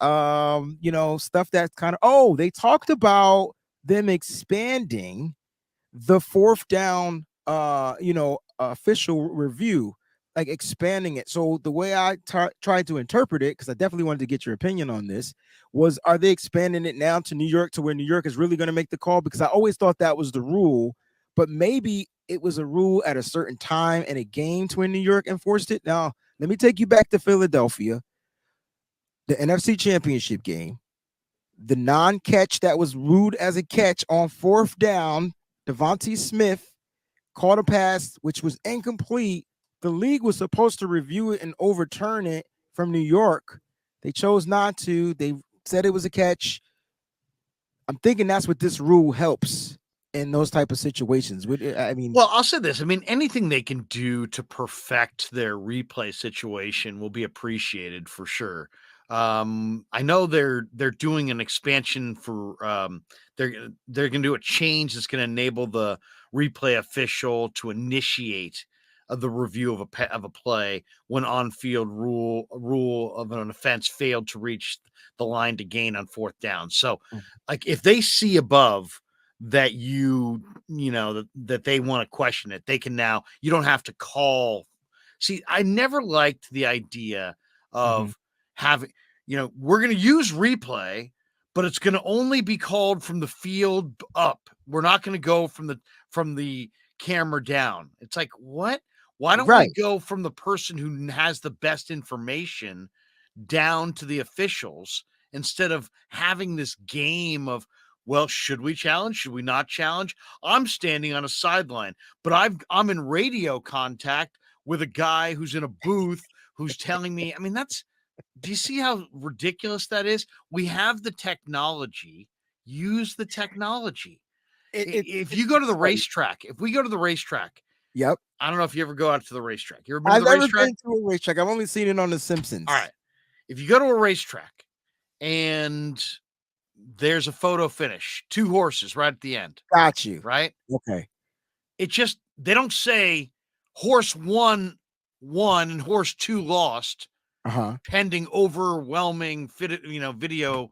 stuff that's they talked about them expanding the fourth down, official review, like expanding it. So the way I tried to interpret it, because I definitely wanted to get your opinion on this, was are they expanding it now to New York to where New York is really going to make the call? Because I always thought that was the rule, but maybe it was a rule at a certain time in a game to when New York enforced it. Now, let me take you back to Philadelphia, the NFC Championship game. The non-catch that was ruled as a catch on fourth down, Devontae Smith caught a pass which was incomplete. The league was supposed to review it and overturn it from New York. They chose not to. They said it was a catch. I'm thinking that's what this rule helps in those type of situations. Well, I'll say this. I mean, anything they can do to perfect their replay situation will be appreciated for sure. I know they're doing an expansion for they're going to do a change that's going to enable the replay official to initiate the review of a play when on-field rule of an offense failed to reach the line to gain on fourth down. So, like if they see above that that they want to question it, they can now. You don't have to call. See, I never liked the idea of having, we're going to use replay, but it's going to only be called from the field up. We're not going to go from the camera down. It's like, what? Why don't we go from the person who has the best information down to the officials instead of having this game of, well, should we challenge? Should we not challenge? I'm standing on a sideline, but I'm in radio contact with a guy who's in a booth who's telling me, I mean, do you see how ridiculous that is? We have the technology, use the technology. If we go to the racetrack, yep. I don't know if you ever go out to the racetrack. You ever been to the racetrack? I've never been to a racetrack. I've only seen it on The Simpsons. All right. If you go to a racetrack and there's a photo finish, 2 horses right at the end. Got you. Right? Okay. They don't say horse 1 won and horse 2 lost. Pending overwhelming video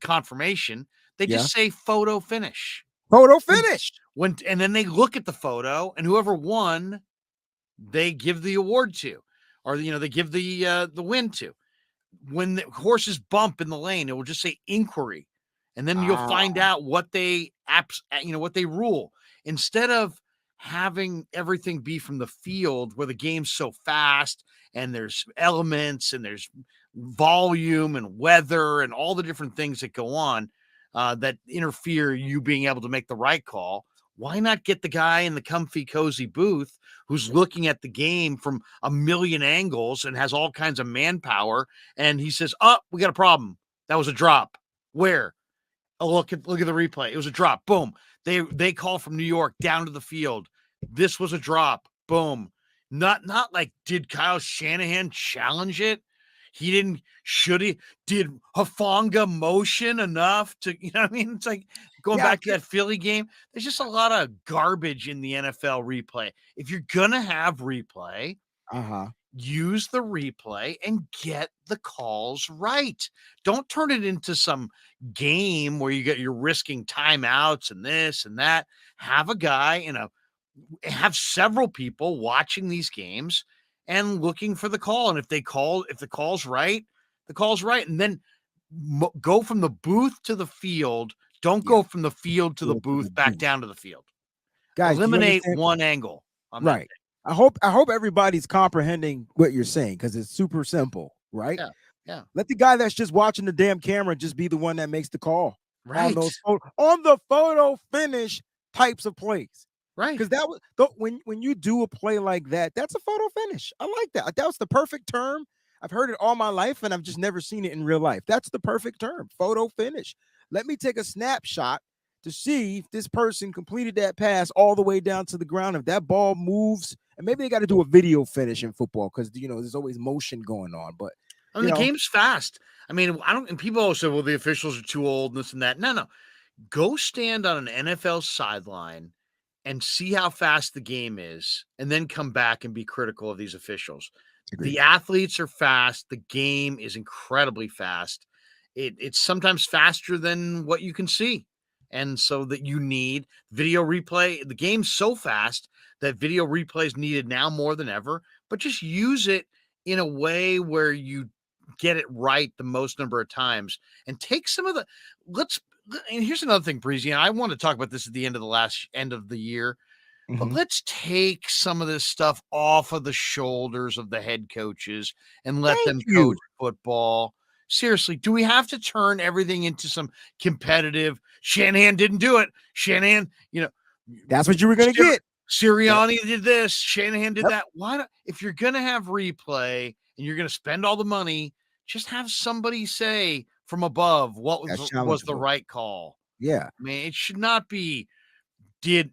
confirmation. They just say photo finish. Photo finish. And then they look at the photo, and whoever won, they give the award to, or they give the win to. When the horses bump in the lane, it will just say inquiry, and then you'll find out what they what they rule, instead of having everything be from the field where the game's so fast and there's elements and there's volume and weather and all the different things that go on that interfere you being able to make the right call. Why not get the guy in the comfy, cozy booth who's looking at the game from a million angles and has all kinds of manpower, and he says, "Oh, we got a problem. That was a drop. Where? Oh, look at the replay. It was a drop. Boom. They call from New York down to the field. This was a drop. Boom. Not like, did Kyle Shanahan challenge it? He didn't. Should he? Did Hufanga motion enough to, what I mean? It's like going back to that Philly game. There's just a lot of garbage in the NFL replay. If you're going to have replay, use the replay and get the calls right. Don't turn it into some game where you're risking timeouts and this and that. Have a guy have several people watching these games and looking for the call. And if the call's right, the call's right. And then go from the booth to the field. Don't go from the field to the booth back down to the field. Guys, eliminate one angle. Right. I hope everybody's comprehending what you're saying, because it's super simple, right? Yeah. Let the guy that's just watching the damn camera just be the one that makes the call. Right. On the photo finish types of plays. Right. Because that was when you do a play like that, that's a photo finish. I like that. That was the perfect term. I've heard it all my life, and I've just never seen it in real life. That's the perfect term, photo finish. Let me take a snapshot to see if this person completed that pass all the way down to the ground. If that ball moves, and maybe they got to do a video finish in football because there's always motion going on. But the game's fast. I mean, and people always say, well, the officials are too old, and this and that. No. Go stand on an NFL sideline and see how fast the game is, and then come back and be critical of these officials. Agreed. The athletes are fast. The game is incredibly fast. It's sometimes faster than what you can see. And so that you need video replay. The game's so fast that video replay is needed now more than ever, but just use it in a way where you get it right the most number of times and take some of the let's and here's another thing, Breezy, and I want to talk about this at the end of the year, but Mhm. let's take some of this stuff off of the shoulders of the head coaches and let Thank them coach you. football. Seriously, do we have to turn everything into some competitive? Shanahan didn't do it. Shanahan, That's what you were gonna get. Yep. Sirianni did this. Shanahan did Yep. that. Why not? If you're going to have replay and you're going to spend all the money, just have somebody say from above what That's was the challengeable. right call. Yeah. I mean, it should not be did,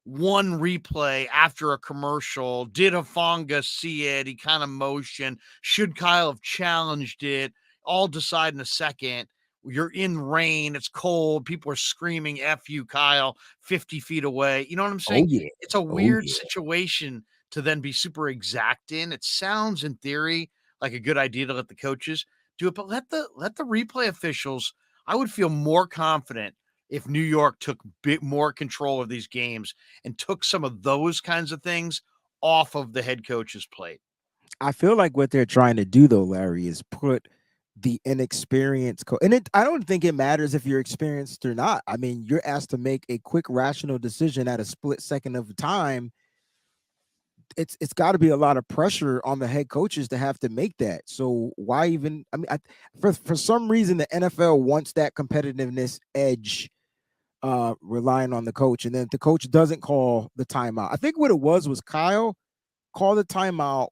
one replay after a commercial. Did Hafanga see it? He kind of motioned. Should Kyle have challenged it? All decide in a second. You're in rain. It's cold. People are screaming, F you, Kyle, 50 feet away. You know what I'm Oh saying? yeah. It's a Oh weird yeah. situation to then be super exact in. It sounds in theory like a good idea to let the coaches do it, but let the replay officials, I would feel more confident if New York took bit more control of these games and took some of those kinds of things off of the head coach's plate. I feel like what they're trying to do though, Larry, is put the inexperienced and I don't think it matters if you're experienced or not. I mean, you're asked to make a quick, rational decision at a split second of time. It's got to be a lot of pressure on the head coaches to have to make that. So why even? I mean, for some reason, the NFL wants that competitiveness edge, relying on the coach, and then if the coach doesn't call the timeout. I think what it was Kyle called the timeout,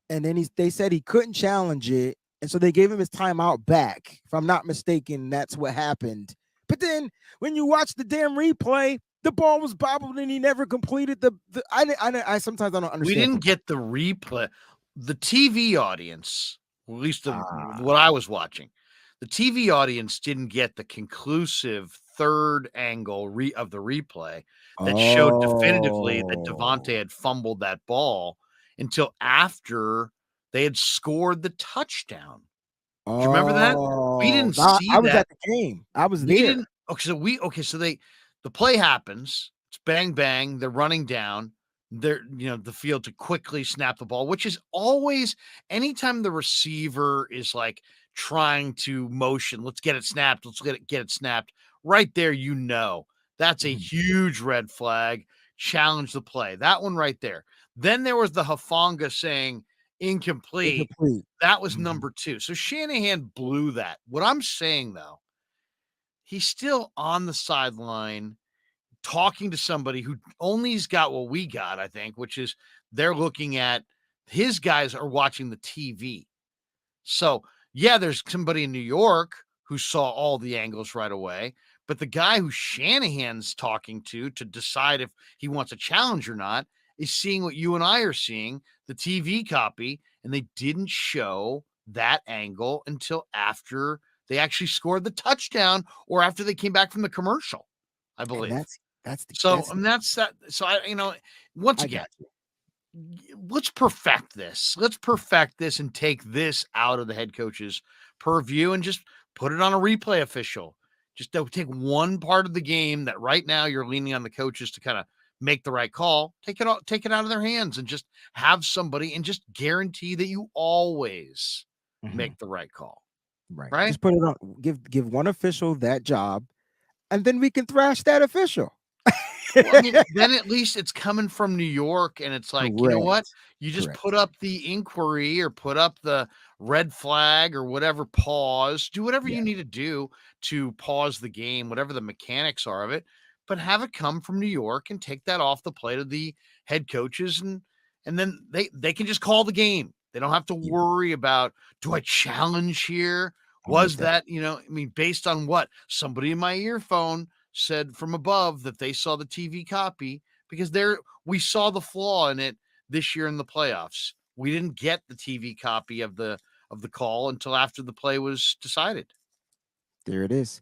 and then they said he couldn't challenge it, and so they gave him his timeout back. If I'm not mistaken, that's what happened. But then when you watch the damn replay, the ball was bobbled and he never completed the I sometimes I don't We understand didn't football. get the replay. The TV audience, or at least Ah, what I was watching, the TV audience didn't get the conclusive third angle of the replay that showed definitively that oh, Devontae had fumbled that ball until after they had scored the touchdown. Do you remember that? We oh, didn't nah, see I was that. at the game. I was We there. didn't okay, so the play happens, it's bang, bang, they're running down, the field to quickly snap the ball, which is always anytime the receiver is, like, trying to motion, "Let's get it snapped, let's get it snapped," right there, that's a Mhm. huge red flag, challenge the play, that one right there. Then there was the Hafanga saying, "Incomplete," Incomplete. that was Mhm. number 2, so Shanahan blew that. What I'm saying, though, he's still on the sideline talking to somebody who only's got what we got, I think, which is they're looking at his guys are watching the TV. So, yeah, there's somebody in New York who saw all the angles right away, but the guy who Shanahan's talking to decide if he wants a challenge or not is seeing what you and I are seeing, the TV copy, and they didn't show that angle until after they actually scored the touchdown or after they came back from the commercial, I And believe. that's And that's that. So once I again, got you. let's perfect this. Let's perfect this and take this out of the head coach's purview and just put it on a replay official. Just don't take one part of the game that right now you're leaning on the coaches to kind of make the right call. Take it out of their hands and just have somebody and just guarantee that you always Mhm. make the right call. Right. Right? Just put it on. Give one official that job, and then we can thrash that official. Well, I mean, then at least it's coming from New York, and it's like, you know what? Correct. You just Correct. put up the inquiry or put up the red flag or whatever, pause, do whatever Yeah. you need to do to pause the game, whatever the mechanics are of it, but have it come from New York and take that off the plate of the head coaches and then they can just call the game. They don't have to Yeah. worry about, do I challenge here? Oh, most Was definitely. that, I mean, based on what? Somebody in my earphone said from above that they saw the TV copy because we saw the flaw in it this year in the playoffs. We didn't get the TV copy of the call until after the play was decided. There it is.